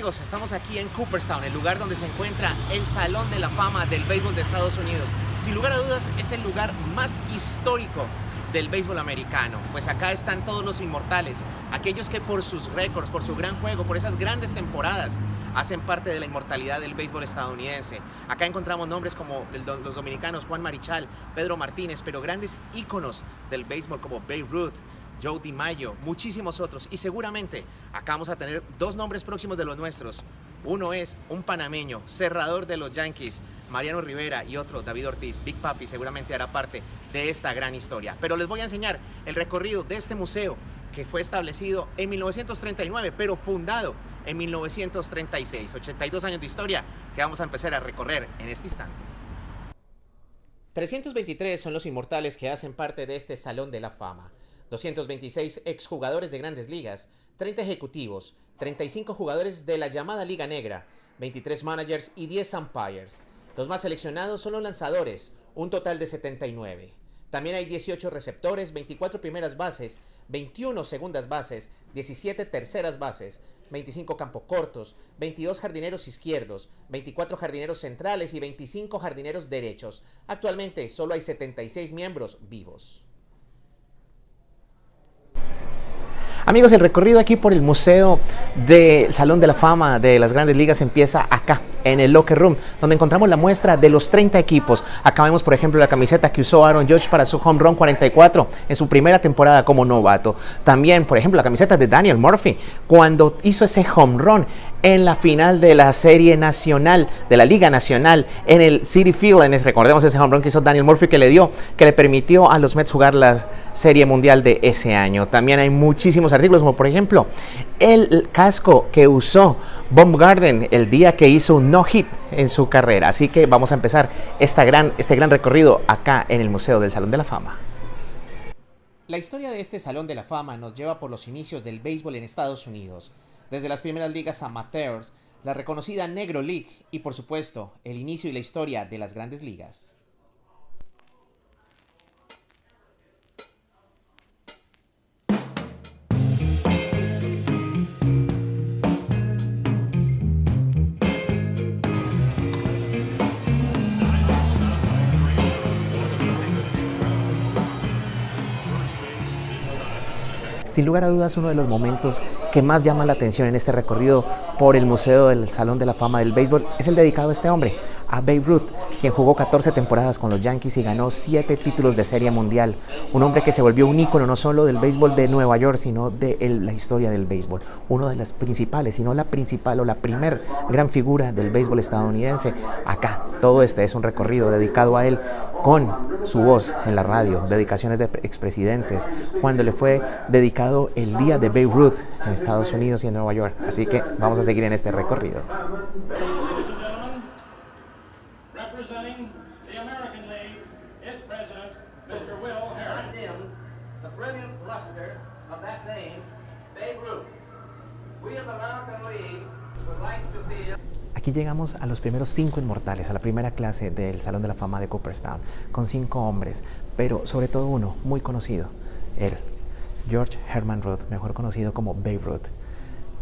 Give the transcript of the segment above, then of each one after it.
amigos? Estamos aquí en Cooperstown, el lugar donde se encuentra el Salón de la Fama del Béisbol de Estados Unidos. Sin lugar a dudas, es el lugar más histórico del béisbol americano. Pues acá están todos los inmortales, aquellos que por sus récords, por su gran juego, por esas grandes temporadas, hacen parte de la inmortalidad del béisbol estadounidense. Acá encontramos nombres como los dominicanos Juan Marichal, Pedro Martínez, pero grandes íconos del béisbol como Babe Ruth, Joe DiMaggio, muchísimos otros. Y seguramente acá vamos a tener dos nombres próximos de los nuestros. Uno es un panameño, cerrador de los Yankees, Mariano Rivera, y otro, David Ortiz. Big Papi seguramente hará parte de esta gran historia. Pero les voy a enseñar el recorrido de este museo que fue establecido en 1939, pero fundado en 1936. 82 años de historia que vamos a empezar a recorrer en este instante. 323 son los inmortales que hacen parte de este Salón de la Fama. 226 exjugadores de grandes ligas, 30 ejecutivos, 35 jugadores de la llamada Liga Negra, 23 managers y 10 umpires. Los más seleccionados son los lanzadores, un total de 79. También hay 18 receptores, 24 primeras bases, 21 segundas bases, 17 terceras bases, 25 campos cortos, 22 jardineros izquierdos, 24 jardineros centrales y 25 jardineros derechos. Actualmente solo hay 76 miembros vivos. Amigos, el recorrido aquí por el Museo del Salón de la Fama de las Grandes Ligas empieza acá, en el Locker Room, donde encontramos la muestra de los 30 equipos. Acá vemos, por ejemplo, la camiseta que usó Aaron Judge para su home run 44 en su primera temporada como novato. También, por ejemplo, la camiseta de Daniel Murphy cuando hizo ese home run en la final de la Serie Nacional, de la Liga Nacional, en el Citi Field. Recordemos ese home run que hizo Daniel Murphy que le permitió a los Mets jugar la Serie Mundial de ese año. También hay muchísimos artículos, como por ejemplo el casco que usó Baumgarten el día que hizo un no-hit en su carrera. Así que vamos a empezar este gran recorrido acá en el Museo del Salón de la Fama. La historia de este Salón de la Fama nos lleva por los inicios del béisbol en Estados Unidos, desde las primeras ligas amateurs, la reconocida Negro League y, por supuesto, el inicio y la historia de las Grandes Ligas. Sin lugar a dudas, uno de los momentos que más llama la atención en este recorrido por el Museo del Salón de la Fama del Béisbol es el dedicado a este hombre, a Babe Ruth, quien jugó 14 temporadas con los Yankees y ganó 7 títulos de Serie Mundial. Un hombre que se volvió un ícono no solo del béisbol de Nueva York, sino de la historia del béisbol. Uno de las principales, si no la principal o la primer gran figura del béisbol estadounidense. Acá, todo este es un recorrido dedicado a él con su voz en la radio, dedicaciones de expresidentes, cuando le fue dedicado el día de Babe Ruth en Estados Unidos y en Nueva York. Así que vamos a seguir en este recorrido. Aquí llegamos a los primeros 5 inmortales, a la primera clase del Salón de la Fama de Cooperstown, con 5 hombres, pero sobre todo uno muy conocido, él, George Herman Ruth, mejor conocido como Babe Ruth,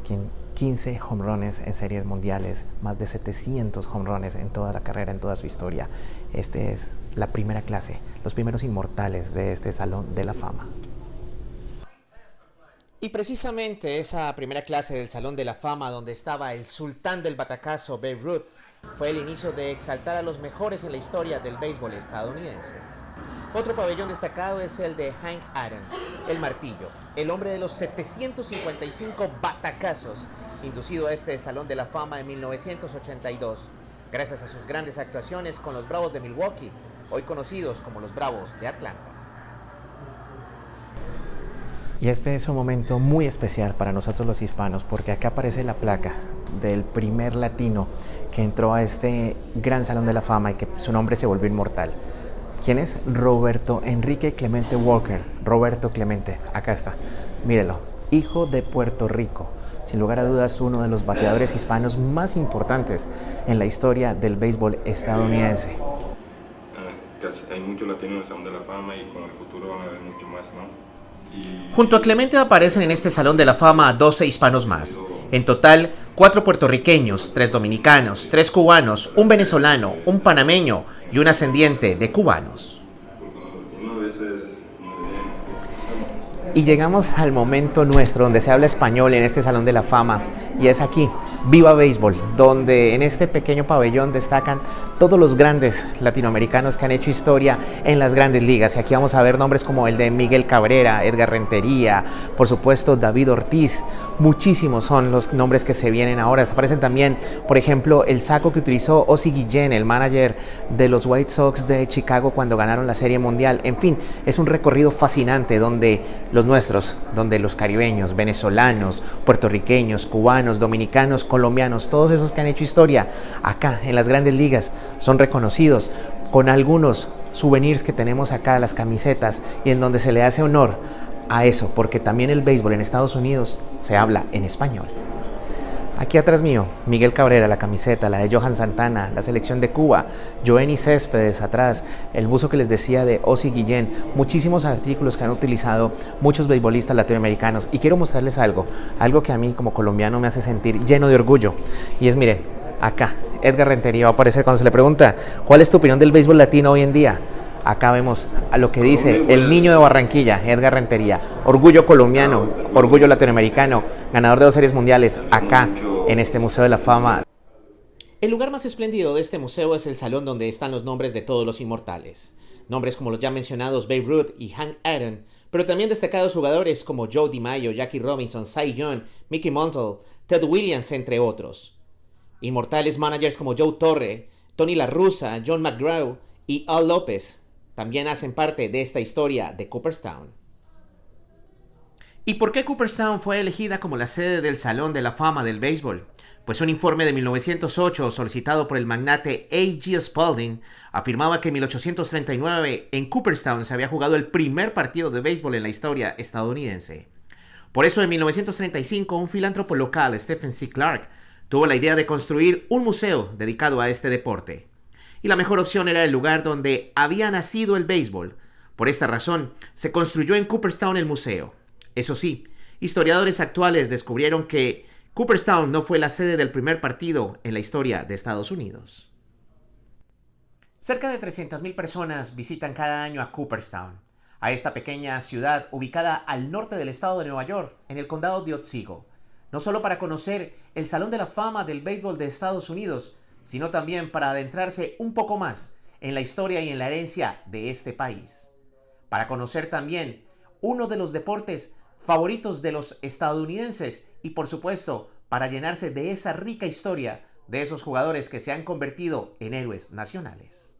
quien 15 home runs en series mundiales, más de 700 home runs en toda la carrera, en toda su historia. Este es la primera clase, los primeros inmortales de este Salón de la Fama. Y precisamente esa primera clase del Salón de la Fama, donde estaba el sultán del batacazo, Babe Ruth, fue el inicio de exaltar a los mejores en la historia del béisbol estadounidense. Otro pabellón destacado es el de Hank Aaron, el martillo, el hombre de los 755 batacazos, inducido a este Salón de la Fama en 1982, gracias a sus grandes actuaciones con los Bravos de Milwaukee, hoy conocidos como los Bravos de Atlanta. Y este es un momento muy especial para nosotros los hispanos, porque acá aparece la placa del primer latino que entró a este gran Salón de la Fama y que su nombre se volvió inmortal. ¿Quién es? Roberto Enrique Clemente Walker. Roberto Clemente, acá está. Mírelo, hijo de Puerto Rico. Sin lugar a dudas, uno de los bateadores hispanos más importantes en la historia del béisbol estadounidense. Hay muchos latinos en el Salón de la Fama y con el futuro van a haber mucho más, ¿no? Junto a Clemente aparecen en este Salón de la Fama 12 hispanos más. En total, 4 puertorriqueños, 3 dominicanos, 3 cubanos, un venezolano, un panameño y un ascendiente de cubanos. Y llegamos al momento nuestro donde se habla español en este Salón de la Fama, y es aquí, Viva Béisbol, donde en este pequeño pabellón destacan todos los grandes latinoamericanos que han hecho historia en las grandes ligas. Y aquí vamos a ver nombres como el de Miguel Cabrera, Edgar Rentería, por supuesto David Ortiz. Muchísimos son los nombres que se vienen ahora. Aparecen también, por ejemplo, el saco que utilizó Ozzie Guillén, el manager de los White Sox de Chicago cuando ganaron la Serie Mundial. En fin, es un recorrido fascinante donde los nuestros, donde los caribeños, venezolanos, puertorriqueños, cubanos, dominicanos, colombianos, todos esos que han hecho historia acá en las grandes ligas son reconocidos con algunos souvenirs que tenemos acá, las camisetas, y en donde se le hace honor a eso, porque también el béisbol en Estados Unidos se habla en español. Aquí atrás mío, Miguel Cabrera, la camiseta, la de Johan Santana, la selección de Cuba, Joenny Céspedes atrás, el buzo que les decía de Ozzie Guillén, muchísimos artículos que han utilizado muchos beisbolistas latinoamericanos. Y quiero mostrarles algo que a mí como colombiano me hace sentir lleno de orgullo. Y es, miren, acá, Edgar Rentería va a aparecer cuando se le pregunta, ¿cuál es tu opinión del béisbol latino hoy en día? Acá vemos a lo que dice el niño de Barranquilla, Edgar Rentería. Orgullo colombiano, orgullo latinoamericano, ganador de 2 series mundiales, acá en este Museo de la Fama. El lugar más espléndido de este museo es el salón donde están los nombres de todos los inmortales. Nombres como los ya mencionados Babe Ruth y Hank Aaron, pero también destacados jugadores como Joe DiMaggio, Jackie Robinson, Cy Young, Mickey Mantle, Ted Williams, entre otros. Inmortales managers como Joe Torre, Tony La Russa, John McGraw y Al López también hacen parte de esta historia de Cooperstown. ¿Y por qué Cooperstown fue elegida como la sede del Salón de la Fama del Béisbol? Pues un informe de 1908 solicitado por el magnate A.G. Spalding afirmaba que en 1839 en Cooperstown se había jugado el primer partido de béisbol en la historia estadounidense. Por eso en 1935 un filántropo local, Stephen C. Clark, tuvo la idea de construir un museo dedicado a este deporte. Y la mejor opción era el lugar donde había nacido el béisbol. Por esta razón, se construyó en Cooperstown el museo. Eso sí, historiadores actuales descubrieron que Cooperstown no fue la sede del primer partido en la historia de Estados Unidos. Cerca de 300,000 personas visitan cada año a Cooperstown, a esta pequeña ciudad ubicada al norte del estado de Nueva York, en el condado de Otsego. No solo para conocer el Salón de la Fama del Béisbol de Estados Unidos, sino también para adentrarse un poco más en la historia y en la herencia de este país. Para conocer también uno de los deportes favoritos de los estadounidenses y, por supuesto, para llenarse de esa rica historia de esos jugadores que se han convertido en héroes nacionales.